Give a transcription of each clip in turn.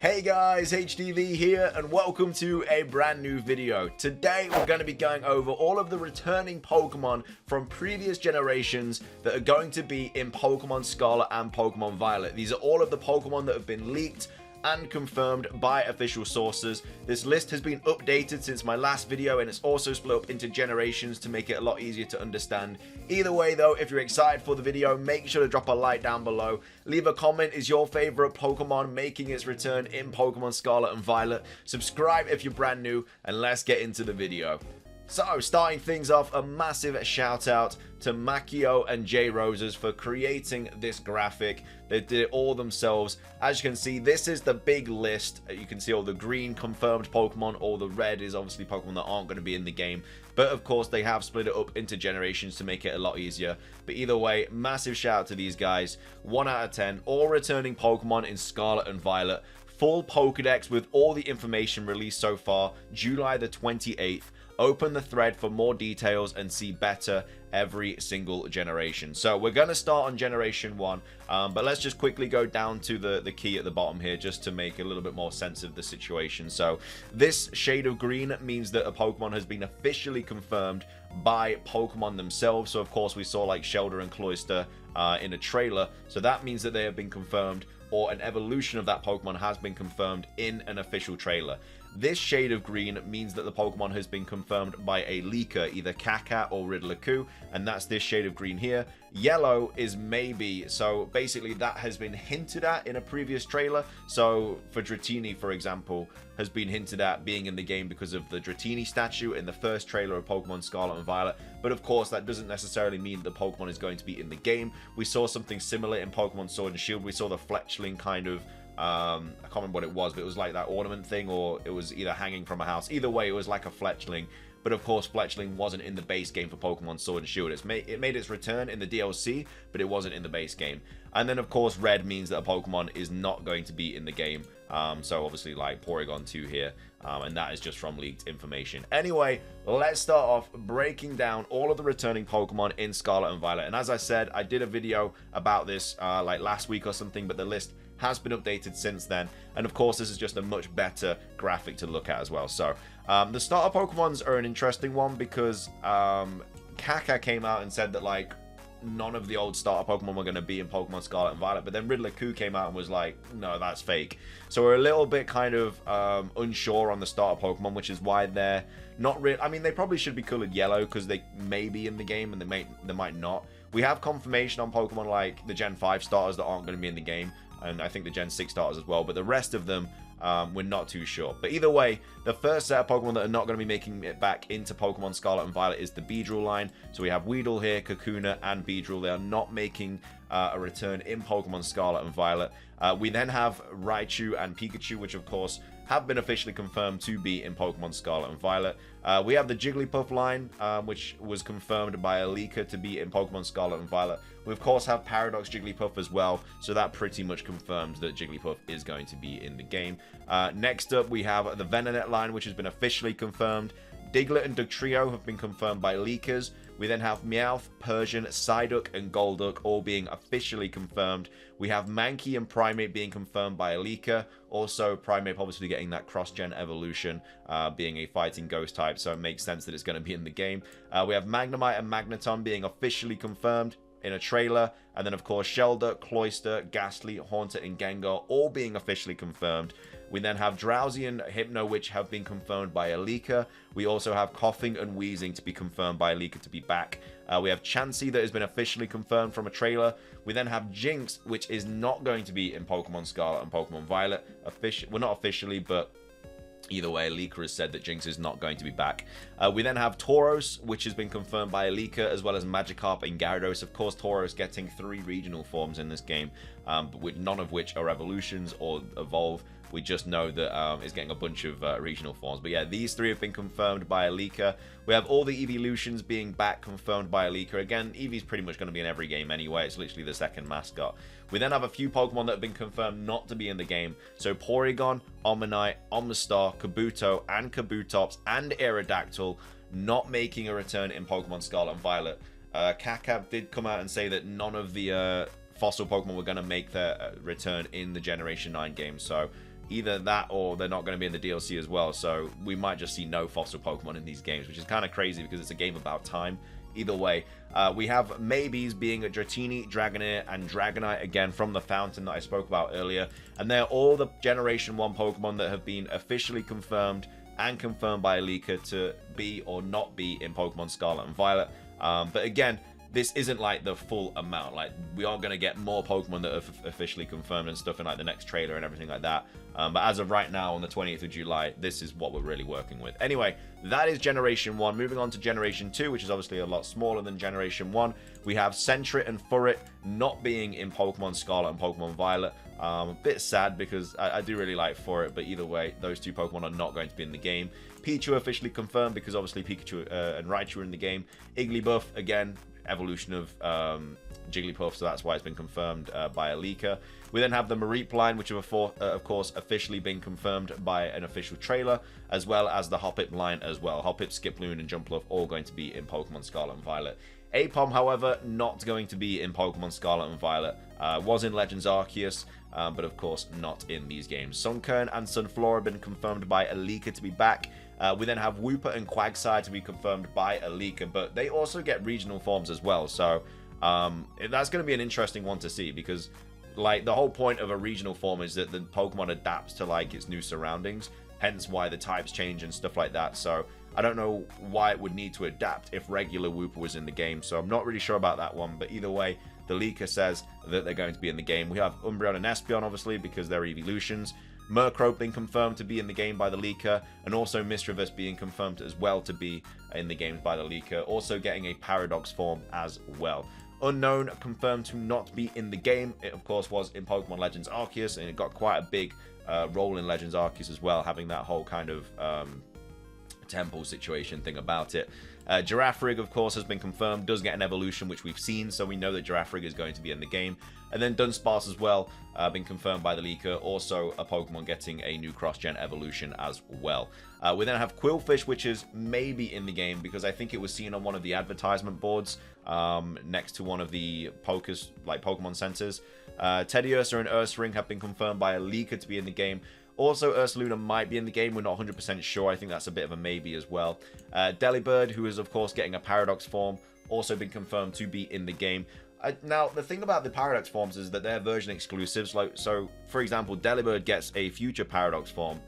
Hey guys, HDvee here and welcome to a brand new video. Today we're going to be going over all of the returning Pokemon from previous generations that are going to be in Pokemon Scarlet and Pokemon Violet. These are all of the Pokemon that have been leaked and confirmed by official sources. This list has been updated since my last video and it's also split up into generations to make it a lot easier to understand. Either way though, if you're excited for the video, make sure to drop a like down below. Leave a comment, is your favorite Pokemon making its return in Pokemon Scarlet and Violet? Subscribe if you're brand new and let's get into the video. So, starting things off, a massive shout out to Makio and J Roses for creating this graphic. They did it all themselves. As you can see, this is the big list. You can see all the green confirmed Pokemon, all the red is obviously Pokemon that aren't going to be in the game. But of course, they have split it up into generations to make it a lot easier. But either way, massive shout out to these guys. 1 out of 10, all returning Pokemon in Scarlet and Violet. Full Pokedex with all the information released so far, July the 28th. Open the thread for more details and see better every single generation. So we're going to start on generation 1, but let's just quickly go down to the key at the bottom here just to make a little bit more sense of the situation. So this shade of green means that a Pokemon has been officially confirmed by Pokemon themselves. So of course we saw like Shelder and Cloyster in a trailer, so that means that they have been confirmed, or an evolution of that Pokemon has been confirmed in an official trailer. This shade of green means that the Pokemon has been confirmed by a leaker, either Kaka or Riddler-Coup, and that's this shade of green here. Yellow is maybe, so basically that has been hinted at in a previous trailer. So for Dratini, for example, has been hinted at being in the game because of the Dratini statue in the first trailer of Pokemon Scarlet and Violet. But of course, that doesn't necessarily mean the Pokemon is going to be in the game. We saw something similar in Pokemon Sword and Shield. We saw the Fletchling kind of, I can't remember what it was, but it was like that ornament thing, or it was either hanging from a house. Either way, it was like a Fletchling. But of course, Fletchling wasn't in the base game for Pokemon Sword and Shield. It made its return in the DLC, but it wasn't in the base game. And then, of course, red means that a Pokemon is not going to be in the game. So obviously, like Porygon 2 here. And that is just from leaked information. Anyway, let's start off breaking down all of the returning Pokemon in Scarlet and Violet. And as I said, I did a video about this like last week or something, but the list has been updated since then, and of course this is just a much better graphic to look at as well. So the starter Pokemons are an interesting one because Kaka came out and said that like none of the old starter Pokemon were going to be in Pokemon Scarlet and Violet, but then Riddler-Coup came out and was like, no, that's fake. So we're a little bit kind of unsure on the starter Pokemon, which is why they're not real. I mean, they probably should be colored yellow because they may be in the game and they might not. We have confirmation on Pokemon like the Gen 5 starters that aren't going to be in the game, and I think the Gen 6 starters as well, but the rest of them, we're not too sure. But either way, the first set of Pokemon that are not going to be making it back into Pokemon Scarlet and Violet is the Beedrill line. So we have Weedle here, Kakuna, and Beedrill. They are not making a return in Pokemon Scarlet and Violet. We then have Raichu and Pikachu, which of course have been officially confirmed to be in Pokemon Scarlet and Violet. We have the Jigglypuff line, which was confirmed by a leaker to be in Pokemon Scarlet and Violet. We of course have Paradox Jigglypuff as well, so that pretty much confirms that Jigglypuff is going to be in the game. Next up, we have the Venonat line, which has been officially confirmed. Diglett and Dugtrio have been confirmed by leakers. We then have Meowth, Persian, Psyduck, and Golduck all being officially confirmed. We have Mankey and Primeape being confirmed by a leaker. Also, Primeape obviously getting that cross-gen evolution, being a fighting ghost type, so it makes sense that it's going to be in the game. We have Magnemite and Magneton being officially confirmed in a trailer, and then of course Shelder, Cloyster, Ghastly, Haunter, and Gengar all being officially confirmed. We then have Drowsy and Hypno, which have been confirmed by a leaker. We also have Coughing and Wheezing to be confirmed by a leaker to be back. We have Chansey that has been officially confirmed from a trailer. We then have Jinx, which is not going to be in Pokemon Scarlet and Pokemon Violet. Well, not officially, but either way, a leaker has said that Jinx is not going to be back. We then have Tauros, which has been confirmed by a leaker, as well as Magikarp and Gyarados. Of course, Tauros getting 3 regional forms in this game, but none of which are evolutions or evolve. We just know that it's getting a bunch of regional forms. But yeah, these 3 have been confirmed by a leaker. We have all the evolutions being back confirmed by a leaker. Again, Eevee's pretty much going to be in every game anyway. It's literally the second mascot. We then have a few Pokemon that have been confirmed not to be in the game. So Porygon, Omanyte, Omastar, Kabuto, and Kabutops, and Aerodactyl not making a return in Pokemon Scarlet and Violet. Kaka did come out and say that none of the fossil Pokemon were going to make their return in the Generation 9 game. So either that or they're not going to be in the DLC as well. So we might just see no fossil Pokemon in these games, which is kind of crazy because it's a game about time. Either way, we have maybes being a Dratini, Dragonair, and Dragonite again from the fountain that I spoke about earlier. And they're all the Generation 1 Pokemon that have been officially confirmed and confirmed by a leaker to be or not be in Pokemon Scarlet and Violet. But again, this isn't like the full amount. Like, we are going to get more Pokemon that are officially confirmed and stuff in like the next trailer and everything like that. But as of right now, on the 20th of July, this is what we're really working with. Anyway, that is Generation 1. Moving on to Generation 2, which is obviously a lot smaller than Generation 1. We have Sentret and Furret not being in Pokemon Scarlet and Pokemon Violet. A bit sad because I do really like Furret, but either way, those two Pokemon are not going to be in the game. Pichu officially confirmed because obviously Pikachu and Raichu are in the game. Igglybuff, again, evolution of Jigglypuff, so that's why it's been confirmed by a leaker. We then have the Mareep line, which have of course officially been confirmed by an official trailer, as well as the Hoppip line as well. Hoppip, Skiploon, and Jumpluff all going to be in Pokemon Scarlet and Violet. Apom, however, not going to be in Pokemon Scarlet and Violet. Was in Legends Arceus, but of course not in these games. Sunkern and Sunflora have been confirmed by a leaker to be back. We then have Wooper and Quagsire to be confirmed by a leaker, but they also get regional forms as well. So that's going to be an interesting one to see because, like, the whole point of a regional form is that the Pokemon adapts to like its new surroundings. Hence why the types change and stuff like that. So I don't know why it would need to adapt if regular Wooper was in the game. So I'm not really sure about that one. But either way, the leaker says that they're going to be in the game. We have Umbreon and Espeon, obviously, because they're evolutions. Murkrow being confirmed to be in the game by the leaker, and also Mischievous being confirmed as well to be in the game by the leaker, also getting a Paradox form as well. Unknown confirmed to not be in the game. It of course was in Pokemon Legends Arceus, and it got quite a big role in Legends Arceus as well, having that whole kind of temple situation thing about it. Girafarig, of course, has been confirmed, does get an evolution, which we've seen, so we know that Girafarig is going to be in the game. And then Dunsparce as well, been confirmed by the leaker, also a Pokemon getting a new cross-gen evolution as well. We then have Quillfish, which is maybe in the game, because I think it was seen on one of the advertisement boards next to one of the Pokemon centers. Teddiursa and Ursaring have been confirmed by a leaker to be in the game. Also, Ursaluna might be in the game. We're not 100% sure. I think that's a bit of a maybe as well. Delibird, who is, of course, getting a Paradox form, also been confirmed to be in the game. Now, the thing about the Paradox forms is that they're version exclusives. So, for example, Delibird gets a future Paradox form.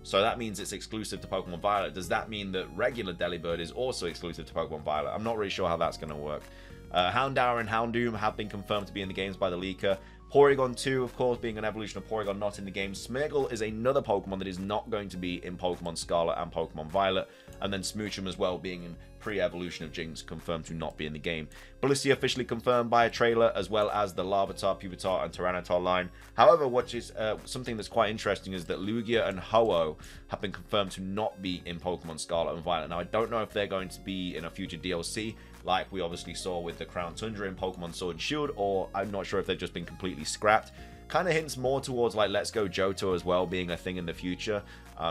So that means it's exclusive to Pokemon Violet. Does that mean that regular Delibird is also exclusive to Pokemon Violet? I'm not really sure how that's going to work. Houndour and Houndoom have been confirmed to be in the games by the leaker. Porygon 2, of course, being an evolution of Porygon, not in the game. Smeargle is another Pokemon that is not going to be in Pokemon Scarlet and Pokemon Violet. And then Smoochum as well, being in pre-evolution of Jinx, confirmed to not be in the game. Blissey officially confirmed by a trailer, as well as the Larvitar, Pupitar, and Tyranitar line. However, what is something that's quite interesting is that Lugia and Ho-Oh have been confirmed to not be in Pokemon Scarlet and Violet. Now, I don't know if they're going to be in a future DLC, like we obviously saw with the Crown Tundra in Pokemon Sword and Shield, or I'm not sure if they've just been completely scrapped. Kind of hints more towards like Let's Go Johto as well being a thing in the future.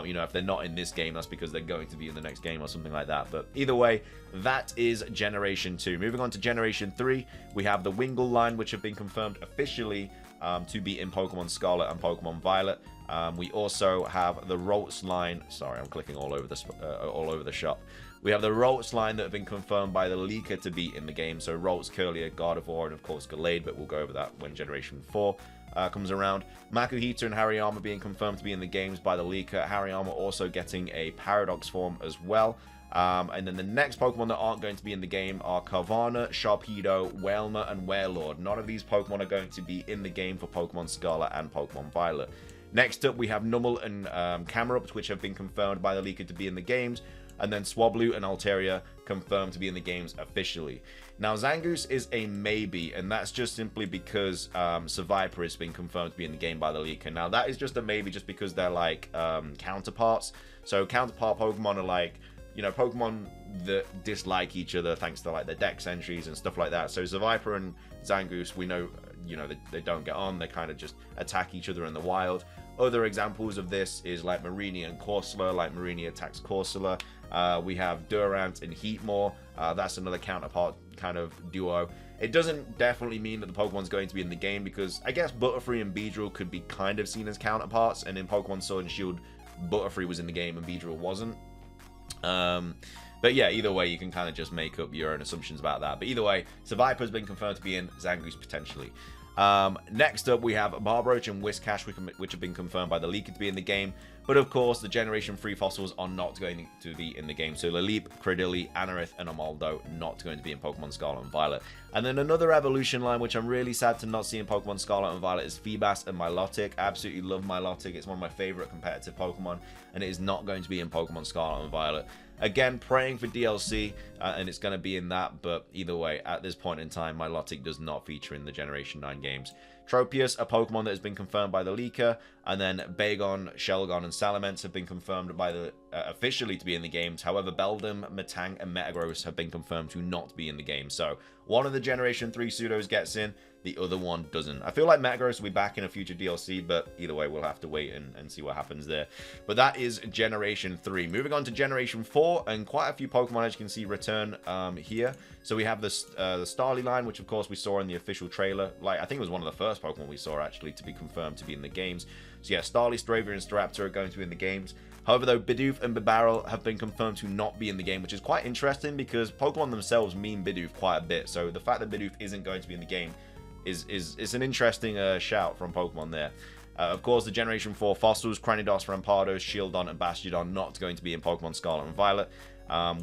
You know, if they're not in this game, that's because they're going to be in the next game or something like that. But either way, that is Generation 2. Moving on to Generation 3, we have the Wingull line, which have been confirmed officially to be in Pokemon Scarlet and Pokemon Violet. We also have the Ralts line. Sorry, I'm clicking all over the shop. We have the Ralts line that have been confirmed by the leaker to be in the game. So Ralts, Curlier, Gardevoir, and of course Gallade, but we'll go over that when Generation 4 comes around. Makuhita and Hariyama being confirmed to be in the games by the leaker. Hariyama also getting a Paradox form as well. And then the next Pokemon that aren't going to be in the game are Carvanha, Sharpedo, Wailmer, and Wailord. None of these Pokemon are going to be in the game for Pokemon Scarlet and Pokemon Violet. Next up, we have Numel and Camerupt, which have been confirmed by the leaker to be in the games. And then Swablu and Altaria confirmed to be in the games officially. Now, Zangoose is a maybe, and that's just simply because Seviper has been confirmed to be in the game by the leaker. Now, that is just a maybe just because they're like counterparts. So counterpart Pokemon are like, you know, Pokemon that dislike each other thanks to like their dex entries and stuff like that. So Seviper and Zangoose, we know, you know, they don't get on. They kind of just attack each other in the wild. Other examples of this is like Marini and Corsola, like Marini attacks Corsola. We have Durant and Heatmore. That's another counterpart kind of duo. It doesn't definitely mean that the Pokemon's going to be in the game, because I guess Butterfree and Beedrill could be kind of seen as counterparts, and in Pokemon Sword and Shield, Butterfree was in the game and Beedrill wasn't. But yeah, either way, you can kind of just make up your own assumptions about that. But either way, Seviper's been confirmed to be in, Zangoose potentially. Next up, we have Barbroach and Whiscash, which have been confirmed by the leaker to be in the game. But of course, the Generation 3 fossils are not going to be in the game. So Laleep, Cradily, Anorith, and Amaldo not going to be in Pokemon Scarlet and Violet. And then another evolution line, which I'm really sad to not see in Pokemon Scarlet and Violet, is Feebas and Milotic. I absolutely love Milotic. It's one of my favorite competitive Pokemon, and it is not going to be in Pokemon Scarlet and Violet. Again, praying for DLC, and it's going to be in that, but either way, at this point in time, Milotic does not feature in the Generation 9 games. Tropius, a Pokemon that has been confirmed by the leaker, and then Bagon, Shelgon, and Salamence have been confirmed by the officially to be in the games. However, Beldum, Metang, and Metagross have been confirmed to not be in the game. So one of the Generation 3 pseudos gets in, the other one doesn't. I feel like Metagross will be back in a future DLC, but either way, we'll have to wait and see what happens there. But that is Generation 3. Moving on to Generation 4, and quite a few Pokemon, as you can see, return here. So we have the Starly line, which of course we saw in the official trailer. Like, I think it was one of the first Pokemon we saw actually to be confirmed to be in the games. So yeah, Starly, Stravia, and Staraptor are going to be in the games. However, though, Bidoof and Bibarel have been confirmed to not be in the game, which is quite interesting because Pokemon themselves mean Bidoof quite a bit. So the fact that Bidoof isn't going to be in the game is an interesting shout from Pokemon there. Of course, the Generation 4 fossils, Cranidos, Rampardos, Shieldon, and Bastiodon not going to be in Pokemon Scarlet and Violet.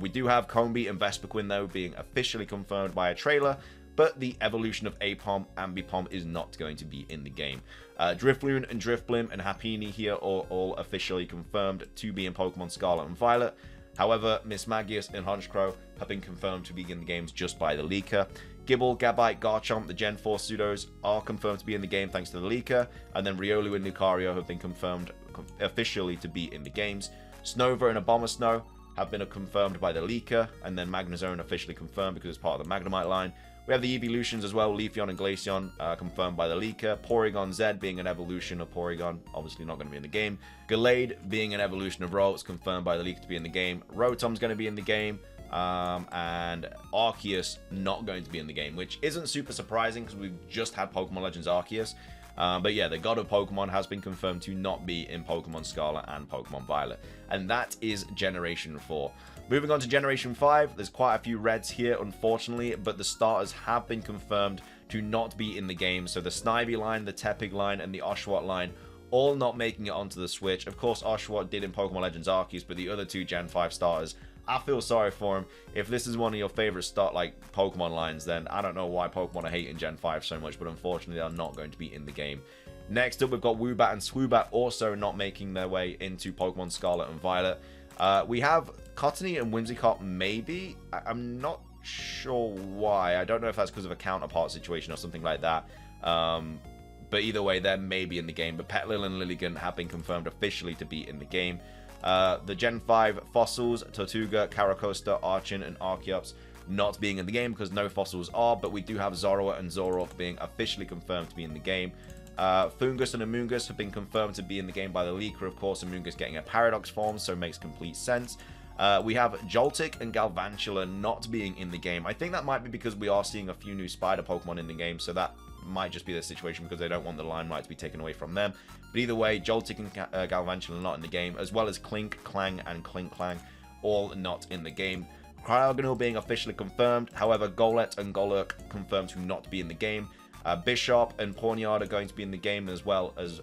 We do have Combee and Vespiquen, though, being officially confirmed by a trailer, but the evolution of Apom and Bipom is not going to be in the game. Drifloon and Drifblim and Happiny here are all officially confirmed to be in Pokemon Scarlet and Violet. However, Mismagius and Honchkrow have been confirmed to be in the games just by the leaker. Gible, Gabite, Garchomp, the Gen 4 pseudos are confirmed to be in the game thanks to the leaker. And then Riolu and Lucario have been confirmed officially to be in the games. Snover and Abomasnow have been confirmed by the leaker. And then Magnezone officially confirmed because it's part of the Magnemite line. We have the evolutions as well, Leafeon and Glaceon confirmed by the leaker. Porygon Z being an evolution of Porygon, obviously not going to be in the game. Gallade being an evolution of Ralts, confirmed by the leaker to be in the game. Rotom's going to be in the game. And Arceus not going to be in the game, which isn't super surprising because we've just had Pokemon Legends Arceus. But yeah, the God of Pokemon has been confirmed to not be in Pokemon Scarlet and Pokemon Violet. And that is Generation 4. Moving on to Generation 5, there's quite a few reds here, unfortunately, but the starters have been confirmed to not be in the game. So the Snivy line, the Tepig line, and the Oshawott line, all not making it onto the Switch. Of course, Oshawott did in Pokemon Legends Arceus, but the other two Gen 5 starters, I feel sorry for him. If this is one of your favorite Pokemon lines, then I don't know why Pokemon are hating Gen 5 so much, but unfortunately, they are not going to be in the game. Next up, we've got Woobat and Swoobat also not making their way into Pokemon Scarlet and Violet. We have Cottony and Whimsicott, maybe. I'm not sure why. I don't know if that's because of a counterpart situation or something like that. But either way, they're maybe in the game. But Petlil and Lilligant have been confirmed officially to be in the game. The Gen 5 fossils, Tortuga, Caracosta, Archon, and Archeops not being in the game because no fossils are. But we do have Zorua and Zoroark being officially confirmed to be in the game. Foongus and Amoongus have been confirmed to be in the game by the leaker, of course. Amoongus getting a Paradox form, so it makes complete sense. We have Joltik and Galvantula not being in the game. I think that might be because we are seeing a few new Spider Pokemon in the game, so that might just be the situation because they don't want the limelight to be taken away from them. But either way, Joltik and Galvantula not in the game, as well as Clink, Clang, and Clinkclang, all not in the game. Cryogonal being officially confirmed. However, Golett and Golurk confirmed to not be in the game. Bishop and Pawniard are going to be in the game, as well as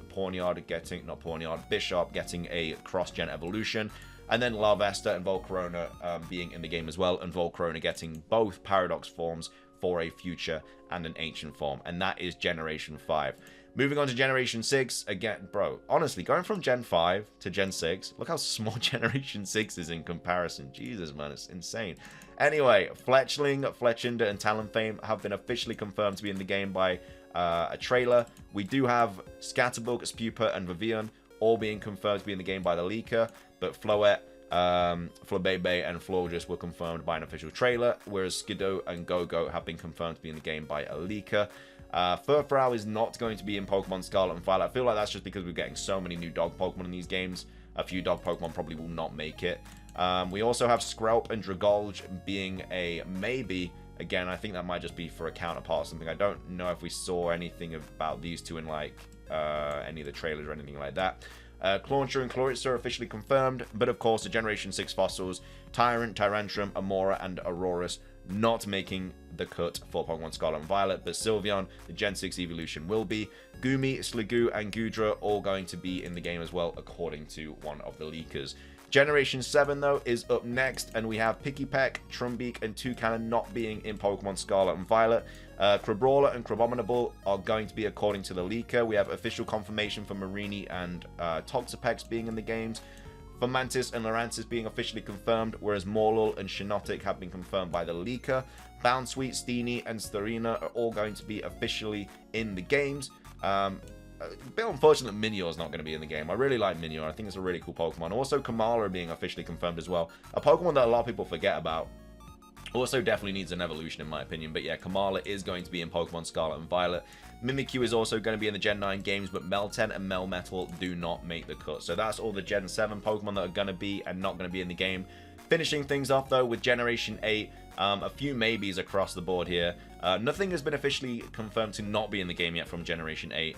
Bishop getting a cross-gen evolution. And then Larvesta and Volcarona being in the game as well, and Volcarona getting both Paradox forms for a future and an ancient form. And that is Generation 5. Moving on to Generation 6, again, bro, honestly, going from Gen 5 to Gen 6, look how small Generation 6 is in comparison. Jesus, man, it's insane. Anyway, Fletchling, Fletchinder, and Talonflame have been officially confirmed to be in the game by a trailer. We do have Scatterbug, Spewpa, and Vivian all being confirmed to be in the game by the leaker, but Floette, Flabebe and Florges were confirmed by an official trailer, whereas Skiddo and Go-Go have been confirmed to be in the game by a leaker. Furfrou is not going to be in Pokemon Scarlet and Violet. I feel like that's just because we're getting so many new dog Pokemon in these games. A few dog Pokemon probably will not make it. We also have Skrelp and Dragolge being a maybe. Again, I think that might just be for a counterpart or something. I don't know if we saw anything about these two in like any of the trailers or anything like that. Clauncher and Chloritza are officially confirmed, but of course the Generation 6 fossils, Tyrant, Tyrantrum, Amora, and Aurorus not making the cut for Pokemon Scarlet and Violet, but Sylveon, the Gen 6 evolution, will be. Gumi, Sliggoo, and Goodra all going to be in the game as well, according to one of the leakers. Generation 7, though, is up next, and we have Pikipek, Trumbeak, and Toucannon not being in Pokemon Scarlet and Violet. Crabrawler and Crabominable are going to be according to the leaker. We have official confirmation for Marini and Toxapex being in the games. Fomantis and Lurantis being officially confirmed, whereas Morlul and Shiinotic have been confirmed by the leaker. Bounsweet, Steenie, and Starina are all going to be officially in the games. A bit unfortunate that Minior's not going to be in the game. I really like Minior. I think it's a really cool Pokemon. Also, Kamala being officially confirmed as well. A Pokemon that a lot of people forget about. Also definitely needs an evolution in my opinion. But yeah, Kamala is going to be in Pokemon Scarlet and Violet. Mimikyu is also going to be in the Gen 9 games, but Meltan and Melmetal do not make the cut. So that's all the Gen 7 Pokemon that are going to be and not going to be in the game. Finishing things off though with Generation 8, a few maybes across the board here. Nothing has been officially confirmed to not be in the game yet from Generation 8.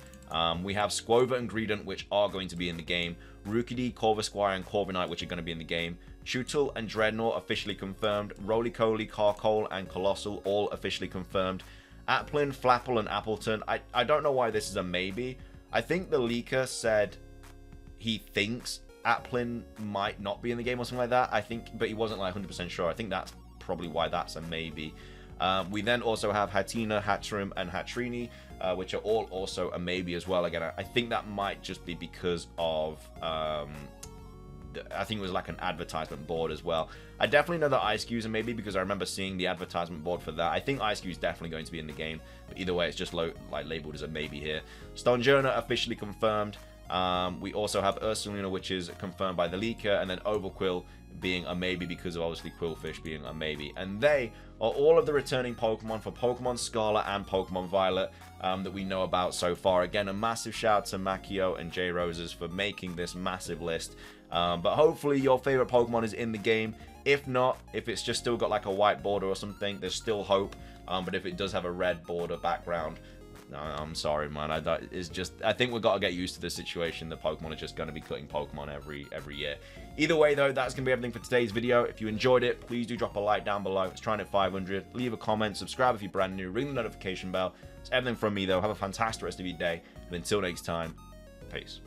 We have Squova and Greedent, which are going to be in the game. Rookidee, Corvisquire, and Corviknight, which are going to be in the game. Chewtle and Dreadnought officially confirmed. Roly-Poly, Carcole, and Colossal all officially confirmed. Applin, Flapple, and Appleton. I don't know why this is a maybe. I think the leaker said he thinks Applin might not be in the game or something like that. I think, but he wasn't like 100% sure. I think that's probably why that's a maybe. We then also have Hatina, Hatchrim, and Hatrini, which are all also a maybe as well. Again, I think that might just be because of I think it was like an advertisement board as well. I definitely know that Ice-Cue's a maybe because I remember seeing the advertisement board for that. I think Ice-Cue's definitely going to be in the game, but either way, it's just labeled as a maybe here. Stonjourner officially confirmed. We also have Ursaluna, which is confirmed by the leaker, and then Overquill being a maybe because of obviously Quillfish being a maybe. And they are all of the returning Pokemon for Pokemon Scarlet and Pokemon Violet that we know about so far. Again, a massive shout out to Makio and J Roses for making this massive list. But hopefully your favorite Pokemon is in the game. If not, if it's just still got like a white border or something, there's still hope. But if it does have a red border background, no, I'm sorry, man. I think we've got to get used to the situation that Pokemon are just going to be cutting Pokemon every year. Either way, though, that's going to be everything for today's video. If you enjoyed it, please do drop a like down below. It's trying at 500. Leave a comment, subscribe if you're brand new, ring the notification bell. It's everything from me, though. Have a fantastic rest of your day. And until next time, peace.